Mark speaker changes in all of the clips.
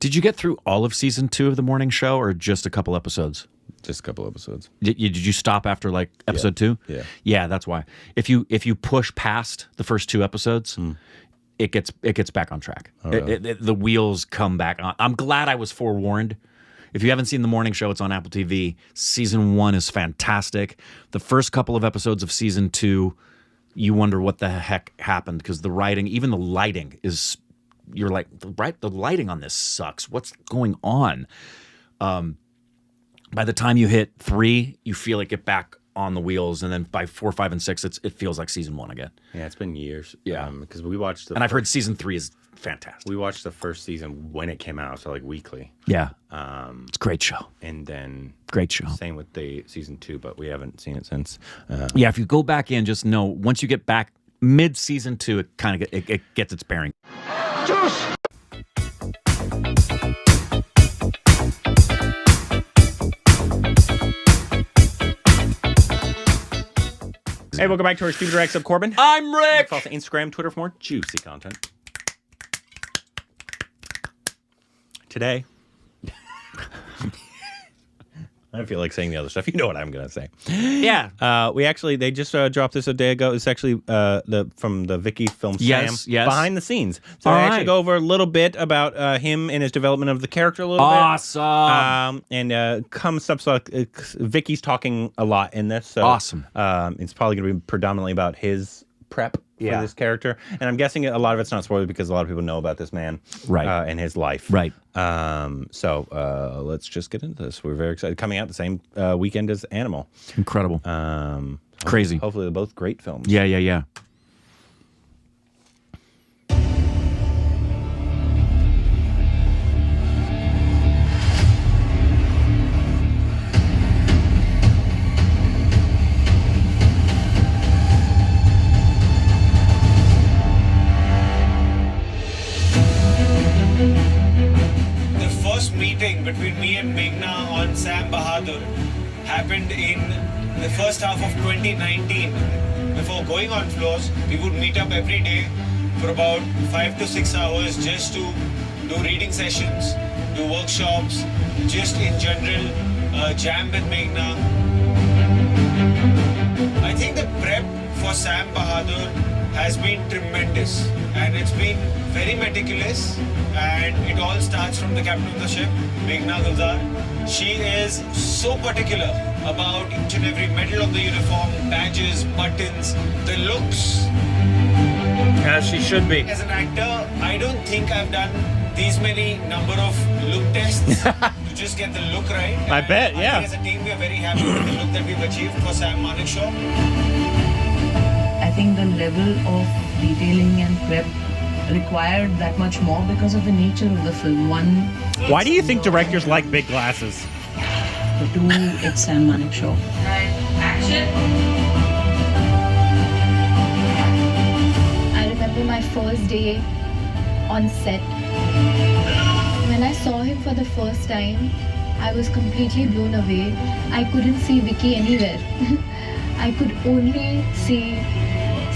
Speaker 1: Did you get through all of season 2 of the morning show, or just a couple episodes?
Speaker 2: Just a couple episodes.
Speaker 1: Did you stop after like episode 2?
Speaker 2: Yeah.
Speaker 1: Yeah, that's why. If you push past the first 2 episodes, it gets back on track.
Speaker 2: Oh, really?
Speaker 1: The wheels come back on. I'm glad I was forewarned. If you haven't seen the morning show, it's on Apple TV. Season 1 is fantastic. The first couple of episodes of season 2, you wonder what the heck happened, because the writing, even the lighting is. You're like, the lighting on this sucks. What's going on? By the time you hit 3, you feel like get back on the wheels, and then by 4, 5, and 6, it feels like season 1 again.
Speaker 2: Yeah, it's been years.
Speaker 1: Yeah,
Speaker 2: because we watched.
Speaker 1: I've heard season 3 is fantastic.
Speaker 2: We watched the first season when it came out, so like weekly.
Speaker 1: Yeah, it's a great show.
Speaker 2: And then
Speaker 1: great show.
Speaker 2: Same with the season 2, but we haven't seen it since.
Speaker 1: Yeah, if you go back in, just know once you get back mid season 2, it kind of it gets its bearing.
Speaker 2: Hey, welcome back to our Stupid Reacts of Corbin.
Speaker 1: I'm Rick.
Speaker 2: Follow us on Instagram, Twitter for more juicy content. Today, I feel like saying the other stuff. You know what I'm going to say.
Speaker 1: Yeah.
Speaker 2: They just dropped this a day ago. It's actually from the Vicky film
Speaker 1: Yes,
Speaker 2: Sam.
Speaker 1: yes.
Speaker 2: Behind the scenes. So
Speaker 1: All
Speaker 2: I actually
Speaker 1: right.
Speaker 2: go over a little bit about him and his development of the character a little bit.
Speaker 1: Awesome.
Speaker 2: Comes stuff like Vicky's talking a lot in this. So,
Speaker 1: Awesome.
Speaker 2: It's probably going to be predominantly about his prep for this character. And I'm guessing a lot of it's not spoiled because a lot of people know about this man and his life.
Speaker 1: Right.
Speaker 2: So let's just get into this. We're very excited. Coming out the same weekend as Animal.
Speaker 1: Incredible. Crazy.
Speaker 2: Hopefully they're both great films.
Speaker 1: Yeah.
Speaker 3: Meeting between me and Meghna on Sam Bahadur happened in the first half of 2019. Before going on floors, we would meet up every day for about 5 to 6 hours just to do reading sessions, do workshops, just in general jam with Meghna. I think the prep for Sam Bahadur has been tremendous, and it's been very meticulous, and it all starts from the captain of the ship, Meghna Gulzar. She is so particular about each and every medal of the uniform, badges, buttons, the looks.
Speaker 2: As she should be.
Speaker 3: As an actor, I don't think I've done these many number of look tests to just get the look right.
Speaker 2: I bet, yeah.
Speaker 3: I think as a team, we are very happy with the look that we've achieved for Sam Manik Show.
Speaker 4: I think the level of detailing and prep required that much more because of the nature of the film.
Speaker 2: Why do you think directors like big glasses?
Speaker 4: Two, it's Sam Manik Show.
Speaker 5: I remember my first day on set. When I saw him for the first time, I was completely blown away. I couldn't see Vicky anywhere. I could only see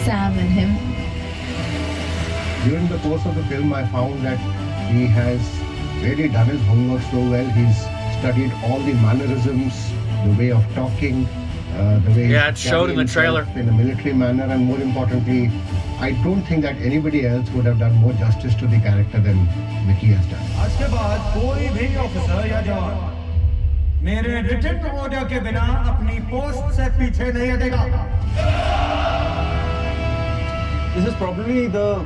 Speaker 5: Sam and him.
Speaker 6: During the course of the film, I found that he has really done his homework so well. He's studied all the mannerisms, the way of talking, the way
Speaker 7: it showed in the trailer.
Speaker 6: In a military manner, and more importantly, I don't think that anybody else would have done more justice to the character than Vicky has done.
Speaker 8: इसके बाद कोई भी officer या जवान मेरे written order के बिना अपनी पोस्ट से पीछे नहीं हटेगा.
Speaker 3: This is probably the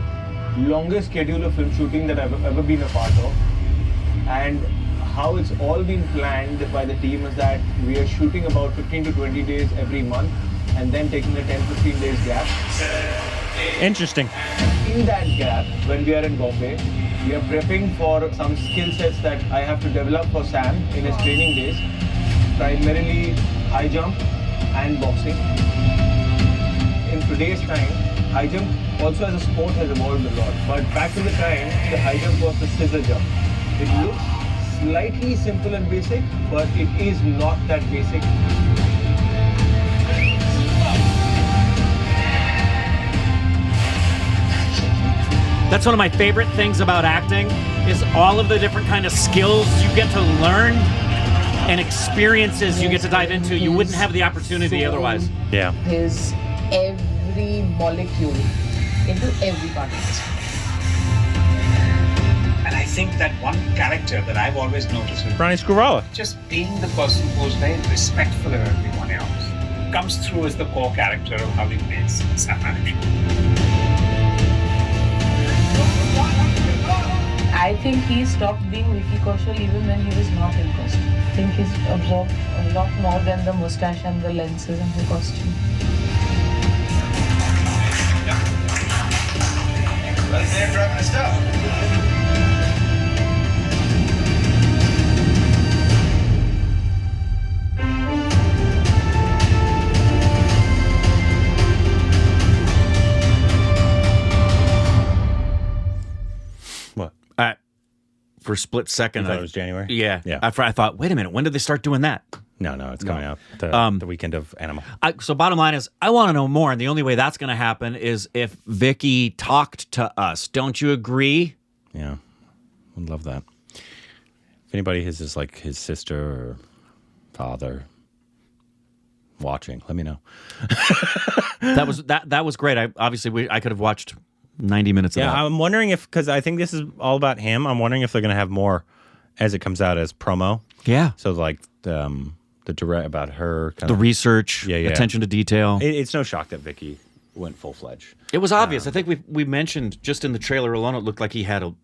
Speaker 3: longest schedule of film shooting that I've ever been a part of, and how it's all been planned by the team is that we are shooting about 15 to 20 days every month and then taking a 10-15 days gap.
Speaker 2: Interesting.
Speaker 3: In that gap, when we are in Bombay, we are prepping for some skill sets that I have to develop for Sam in his training days, primarily high jump and boxing. In today's time, high jump also as a sport has evolved a lot, but back in the time, the high jump was the scissor jump. It looks slightly simple and basic, but it is not that basic.
Speaker 1: That's one of my favorite things about acting is all of the different kind of skills you get to learn and experiences you get to dive into. You wouldn't have the opportunity otherwise.
Speaker 2: Yeah.
Speaker 4: His every molecule into every part of it.
Speaker 7: And I think that one character that I've always noticed is
Speaker 2: Ronnie Scurvalla.
Speaker 7: just being the person who's very respectful of everyone else comes through as the core character of how he plays Sam.
Speaker 4: I think he stopped being Vicky Kaushal even when he was not in costume. I think he's absorbed a lot more than the mustache and the lenses and the costume.
Speaker 7: Well, they're driving us down.
Speaker 2: What?
Speaker 1: For a split second,
Speaker 2: I thought it was January.
Speaker 1: Yeah.
Speaker 2: Yeah.
Speaker 1: I thought, wait a minute, when did they start doing that?
Speaker 2: No, it's coming out the weekend of Animal.
Speaker 1: So bottom line is, I want to know more, and the only way that's going to happen is if Vicky talked to us. Don't you agree?
Speaker 2: Yeah, would love that. If anybody has his like his sister or father watching, let me know.
Speaker 1: that was great. I could have watched 90 minutes of that.
Speaker 2: I'm wondering if, because I think this is all about him, I'm wondering if they're going to have more as it comes out as promo.
Speaker 1: Yeah.
Speaker 2: So like the direct about her.
Speaker 1: The research, attention to detail.
Speaker 2: It's no shock that Vicky went full-fledged.
Speaker 1: It was obvious. I think we mentioned just in the trailer alone, it looked like he did a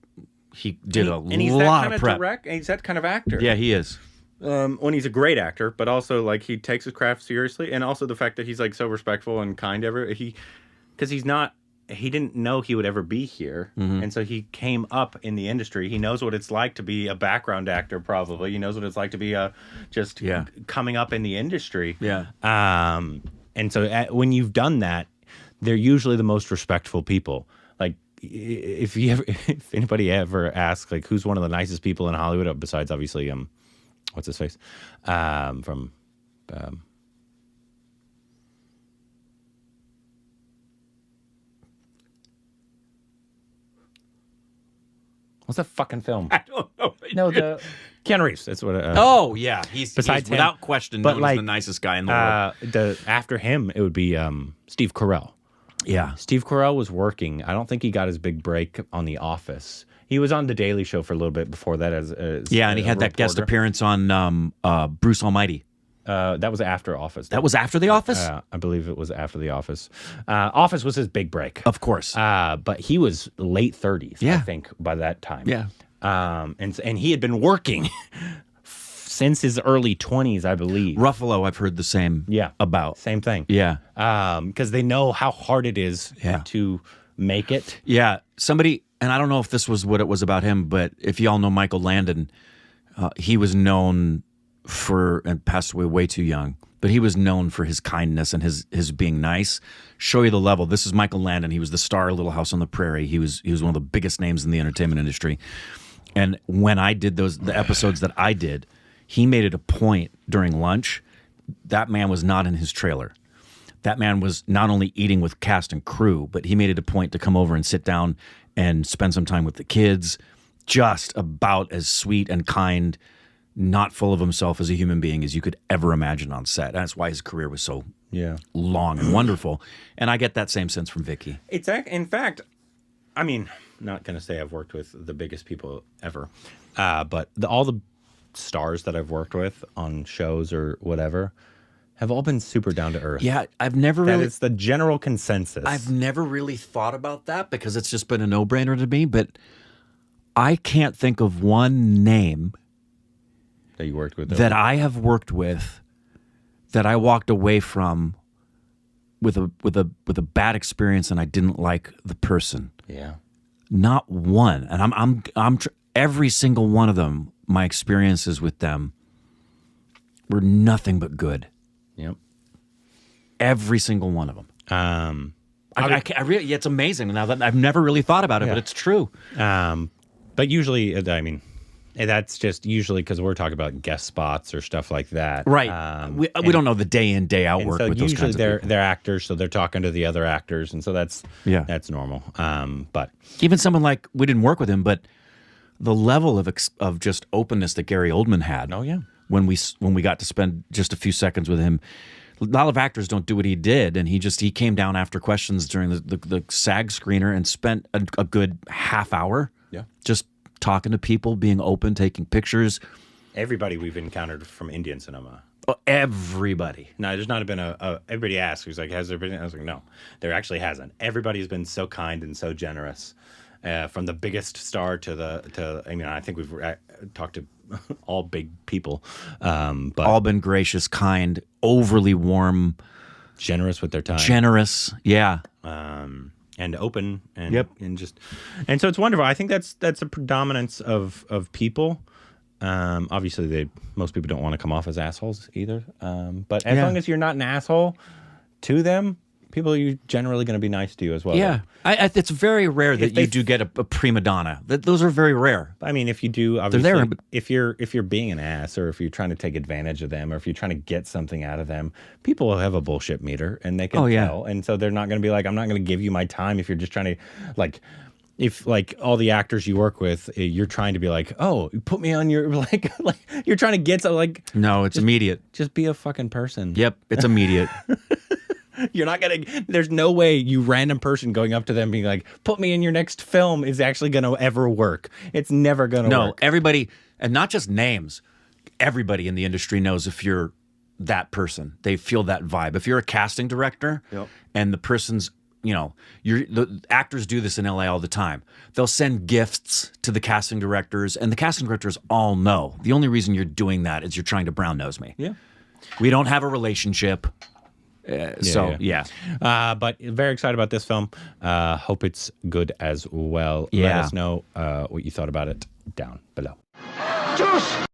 Speaker 2: he's
Speaker 1: lot
Speaker 2: that
Speaker 1: of prep.
Speaker 2: Direct, and he's that kind of actor.
Speaker 1: Yeah, he is.
Speaker 2: When he's a great actor, but also like he takes his craft seriously, and also the fact that he's like so respectful and kind because he didn't know he would ever be here, and so he came up in the industry. He knows what it's like to be a background actor, probably. He knows what it's like to be coming up in the industry.
Speaker 1: Yeah.
Speaker 2: And so when you've done that, they're usually the most respectful people. Like if anybody ever asks like who's one of the nicest people in Hollywood besides obviously what's his face from what's that fucking film?
Speaker 1: I don't know.
Speaker 2: No, the Keanu Reeves. That's what.
Speaker 1: Oh yeah, he's
Speaker 2: besides him,
Speaker 1: without question, known as the nicest guy in the world.
Speaker 2: After him, it would be Steve Carell.
Speaker 1: Yeah,
Speaker 2: Steve Carell was working. I don't think he got his big break on The Office. He was on The Daily Show for a little bit before that as
Speaker 1: and he had that guest appearance on Bruce Almighty.
Speaker 2: That was after Office.
Speaker 1: That was after The Office?
Speaker 2: I believe it was after The Office. Office was his big break.
Speaker 1: Of course.
Speaker 2: But he was late 30s, I think, by that time.
Speaker 1: Yeah.
Speaker 2: And he had been working since his early 20s, I believe.
Speaker 1: Ruffalo, I've heard the same about.
Speaker 2: Same thing.
Speaker 1: Yeah.
Speaker 2: Because they know how hard it is to make it.
Speaker 1: Yeah. Somebody, and I don't know if this was what it was about him, but if y'all know Michael Landon, he was known for, and passed away way too young, but he was known for his kindness and his being nice. Show you the level. This is Michael Landon. He was the star of Little House on the Prairie. He was one of the biggest names in the entertainment industry. And when I did the episodes that I did, he made it a point during lunch. That man was not in his trailer. That man was not only eating with cast and crew, but he made it a point to come over and sit down and spend some time with the kids. Just about as sweet and kind, not full of himself as a human being as you could ever imagine on set. That's why his career was so long and wonderful. And I get that same sense from Vicky.
Speaker 2: It's in fact, I mean, not going to say I've worked with the biggest people ever, but all the stars that I've worked with on shows or whatever have all been super down to earth.
Speaker 1: Yeah, I've never really...
Speaker 2: It's the general consensus.
Speaker 1: I've never really thought about that because it's just been a no-brainer to me, but I can't think of one name
Speaker 2: that you worked with
Speaker 1: that I have worked with that I walked away from with a bad experience and I didn't like the person.
Speaker 2: Yeah.
Speaker 1: Not one. And I'm every single one of them, my experiences with them were nothing but good.
Speaker 2: Yep.
Speaker 1: Every single one of them. I really, it's amazing now that I've never really thought about it, but it's true.
Speaker 2: But usually, I mean, that's just usually because we're talking about guest spots or stuff like that.
Speaker 1: Right. We don't know the day in, day out work with those kinds of people.
Speaker 2: Usually they're actors, so they're talking to the other actors, and so that's normal. But
Speaker 1: even someone like, we didn't work with him, but the level of just openness that Gary Oldman had.
Speaker 2: Oh, yeah.
Speaker 1: When we got to spend just a few seconds with him. A lot of actors don't do what he did, and he came down after questions during the SAG screener and spent a good half hour just talking to people, being open, taking pictures.
Speaker 2: Everybody we've encountered from Indian cinema.
Speaker 1: Oh, everybody.
Speaker 2: No, there's not been everybody asks, who's like, has there been? I was like, no, there actually hasn't. Everybody's been so kind and so generous, from the biggest star to I mean, I think we've talked to all big people, but
Speaker 1: all been gracious, kind, overly warm,
Speaker 2: generous with their time,
Speaker 1: yeah,
Speaker 2: and open, and and so it's wonderful. I think that's a predominance of people. Obviously, most people don't want to come off as assholes either. But as long as you're not an asshole to them, people are generally going to be nice to you as well.
Speaker 1: Yeah, it's very rare that you do get a prima donna. Those are very rare.
Speaker 2: I mean, if you do, obviously, if you're being an ass, or if you're trying to take advantage of them, or if you're trying to get something out of them, people will have a bullshit meter, and they can tell. And so they're not going to be like, I'm not going to give you my time if you're just trying to, like, if like all the actors you work with, you're trying to be like, oh, put me on your like you're trying to get to like.
Speaker 1: No, it's immediate.
Speaker 2: Just be a fucking person.
Speaker 1: Yep, it's immediate.
Speaker 2: You're not gonna. There's no way you random person going up to them being like, "Put me in your next film" is actually gonna ever work. It's never gonna work.
Speaker 1: No, everybody, and not just names. Everybody in the industry knows if you're that person. They feel that vibe. If you're a casting director, and the person's, the actors do this in LA all the time. They'll send gifts to the casting directors, and the casting directors all know. The only reason you're doing that is you're trying to brown nose me.
Speaker 2: Yeah,
Speaker 1: we don't have a relationship. But
Speaker 2: very excited about this film. Hope it's good as well.
Speaker 1: Yeah.
Speaker 2: Let us know what you thought about it down below.
Speaker 8: Juice!